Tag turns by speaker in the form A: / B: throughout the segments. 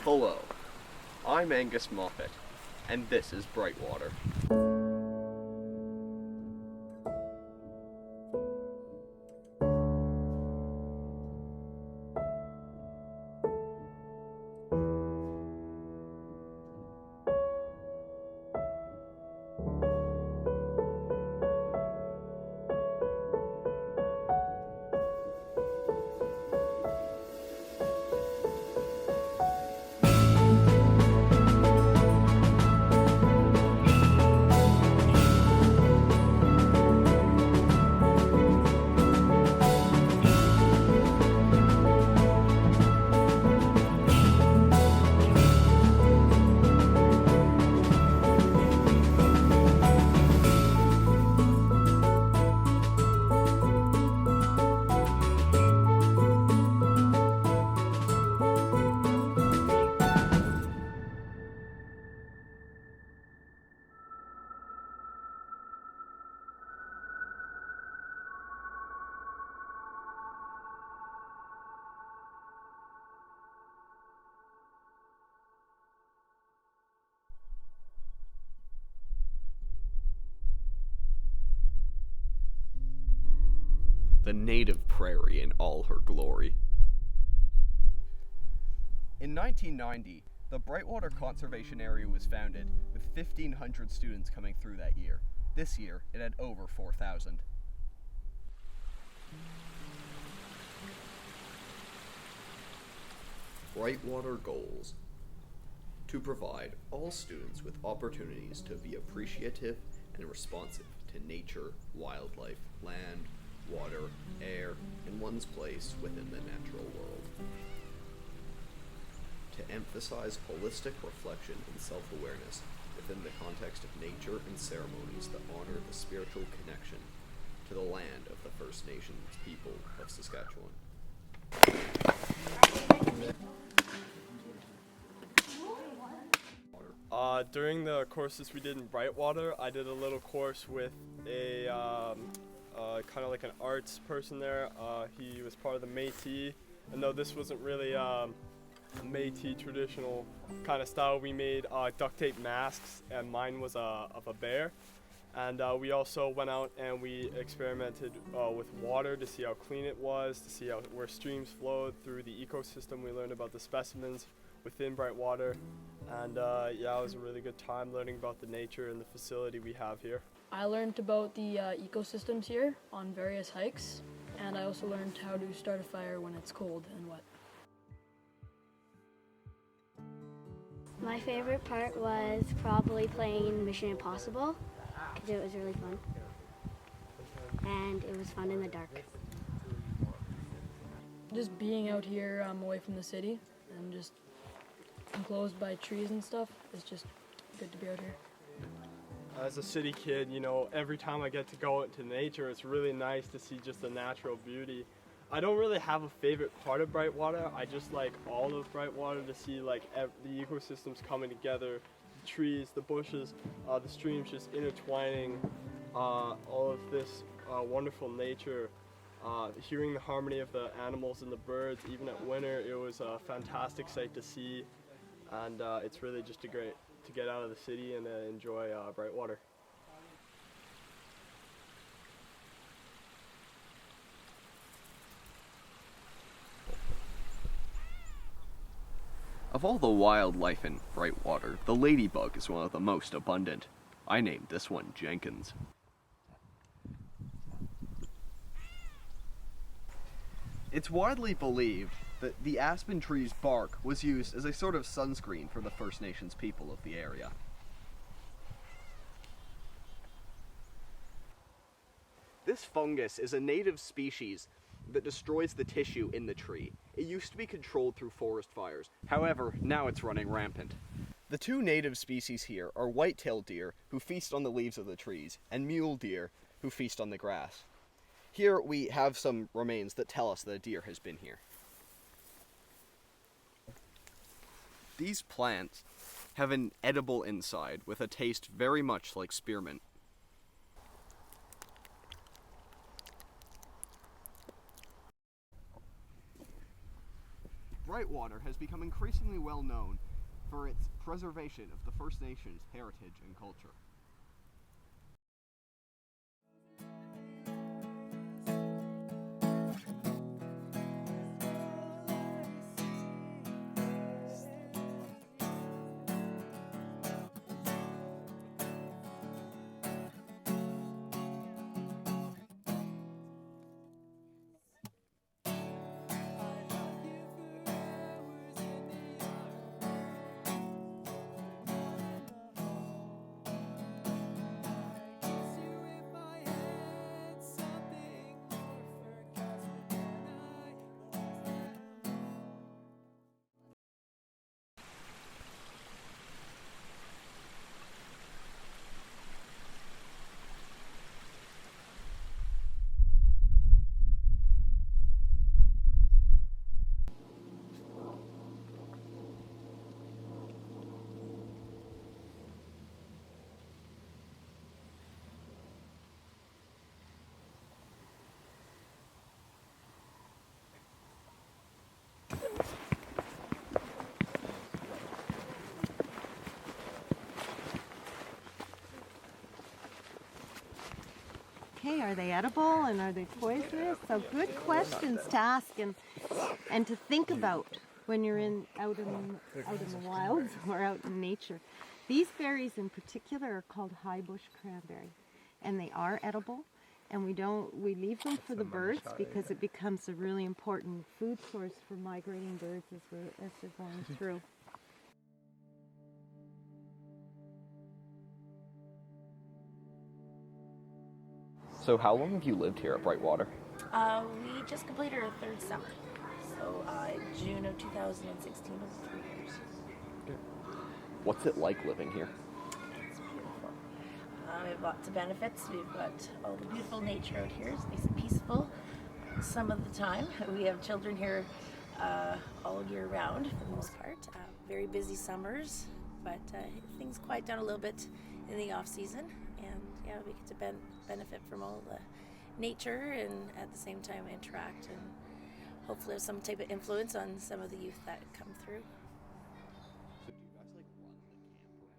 A: Hello, I'm Angus Moffat, and this is Brightwater. The native prairie in all her glory. In 1990, the Brightwater Conservation Area was founded, with 1,500 students coming through that year. This year, it had over 4,000. Brightwater goals: to provide all students with opportunities to be appreciative and responsive to nature, wildlife, land, water, air, and one's place within the natural world. To emphasize holistic reflection and self-awareness within the context of nature and ceremonies that honor the spiritual connection to the land of the First Nations people of Saskatchewan.
B: During the courses we did in Brightwater, I did a little course with a kind of like an arts person there. He was part of the Métis, and though this wasn't really a Métis traditional kind of style, we made duct tape masks, and mine was of a bear. And we also went out and we experimented with water to see how clean it was, to see where streams flowed through the ecosystem. We learned about the specimens within Brightwater, and yeah, it was a really good time learning about the nature and the facility we have here.
C: I learned about the ecosystems here on various hikes, and I also learned how to start a fire when it's cold and wet.
D: My favorite part was probably playing Mission Impossible, because it was really fun. And it was fun in the dark.
C: Just being out here away from the city and just enclosed by trees and stuff, is just good to be out here.
B: As a city kid, you know, every time I get to go out into nature, it's really nice to see just the natural beauty. I don't really have a favorite part of Brightwater. I just like all of Brightwater, to see like the ecosystems coming together, the trees, the bushes, the streams just intertwining, all of this wonderful nature. Hearing the harmony of the animals and the birds, even at winter, it was a fantastic sight to see, and it's really just great to get out of the city and enjoy Brightwater.
A: Of all the wildlife in Brightwater, the ladybug is one of the most abundant. I named this one Jenkins. It's widely believed that the aspen tree's bark was used as a sort of sunscreen for the First Nations people of the area. This fungus is a native species that destroys the tissue in the tree. It used to be controlled through forest fires. However, now it's running rampant. The two native species here are white-tailed deer, who feast on the leaves of the trees, and mule deer, who feast on the grass. Here we have some remains that tell us that a deer has been here. These plants have an edible inside with a taste very much like spearmint. Brightwater has become increasingly well known for its preservation of the First Nations heritage and culture.
E: Okay, are they edible and are they poisonous? So good questions to ask and to think about when you're out in the wilds or out in nature. These berries in particular are called high bush cranberry, and they are edible. And we leave them for the birds because it becomes a really important food source for migrating birds as they're going through.
A: So how long have you lived here at Brightwater?
F: We just completed our third summer. So June of 2016 was 3 years.
A: What's it like living here?
F: It's beautiful. We have lots of benefits. We've got all the beautiful nature out here. It's nice and peaceful some of the time. We have children here all year round for the most part. Very busy summers, but things quiet down a little bit in the off season. And yeah, we get to benefit from all the nature and at the same time interact and hopefully have some type of influence on some of the youth that come through.
A: So do you guys run the camp around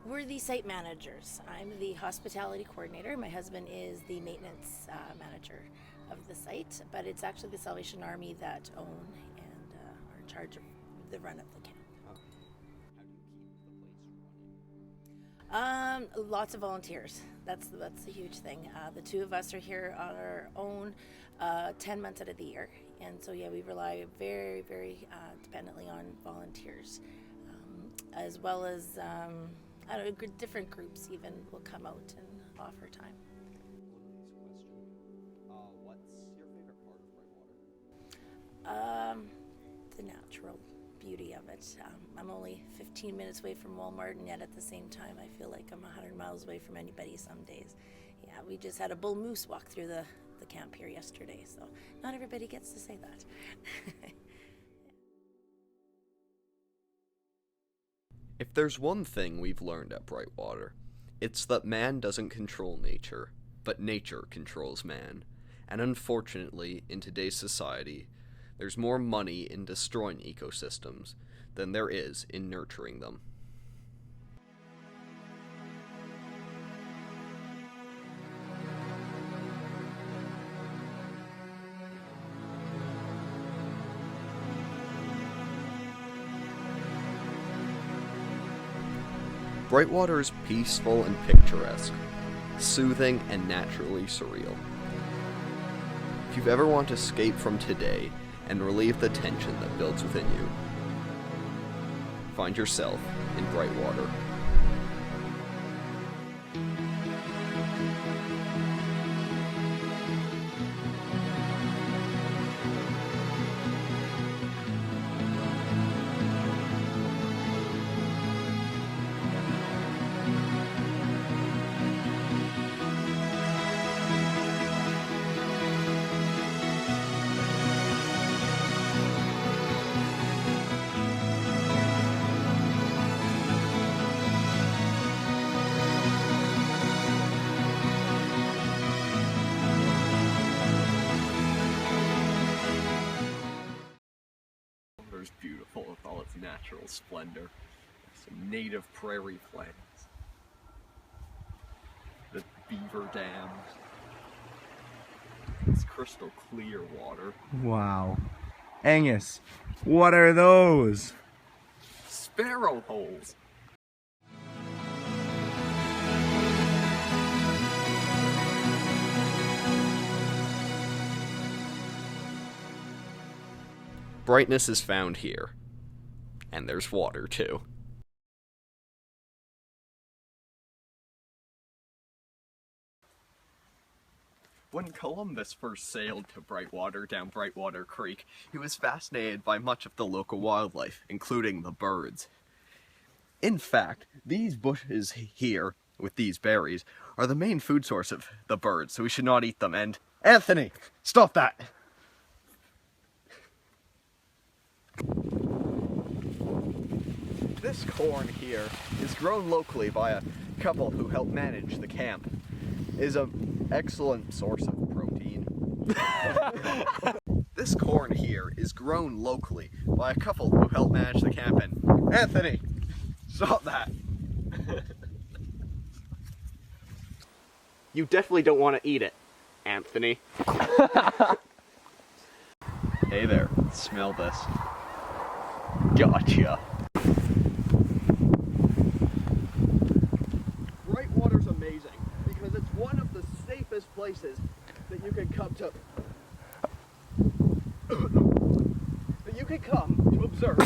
A: here?
F: We're the site managers. I'm the hospitality coordinator. My husband is the maintenance manager of the site, but it's actually the Salvation Army that own and are in charge of the run of the camp.
A: How do you keep the place running?
F: Lots of volunteers. That's the huge thing. The two of us are here on our own 10 months out of the year. And so, yeah, we rely very, very dependently on volunteers, as well as different groups even will come out and offer time.
A: What's your favorite part of Brightwater?
F: The natural beauty of it. I'm only 15 minutes away from Walmart, and yet at the same time I feel like I'm 100 miles away from anybody some days. Yeah, we just had a bull moose walk through the camp here yesterday, so not everybody gets to say that.
A: If there's one thing we've learned at Brightwater, it's that man doesn't control nature, but nature controls man. And unfortunately, in today's society, there's more money in destroying ecosystems than there is in nurturing them. Brightwater is peaceful and picturesque, soothing and naturally surreal. If you've ever wanted to escape from today and relieve the tension that builds within you, find yourself in Brightwater. Brightwater's beautiful with all its natural splendor. Some native prairie plants. The beaver dams. It's crystal clear water.
G: Wow. Angus, what are those?
A: Sparrow holes. Brightness is found here. And there's water, too. When Columbus first sailed to Brightwater down Brightwater Creek, he was fascinated by much of the local wildlife, including the birds. In fact, these bushes here, with these berries, are the main food source of the birds, so we should not eat them. And Anthony, stop that! This corn here is grown locally by a couple who help manage the camp. It is an excellent source of protein. This corn here is grown locally by a couple who help manage the camp. And Anthony, stop that! You definitely don't want to eat it, Anthony. Hey there, smell this. Gotcha. Brightwater's amazing because it's one of the safest places that you can come to observe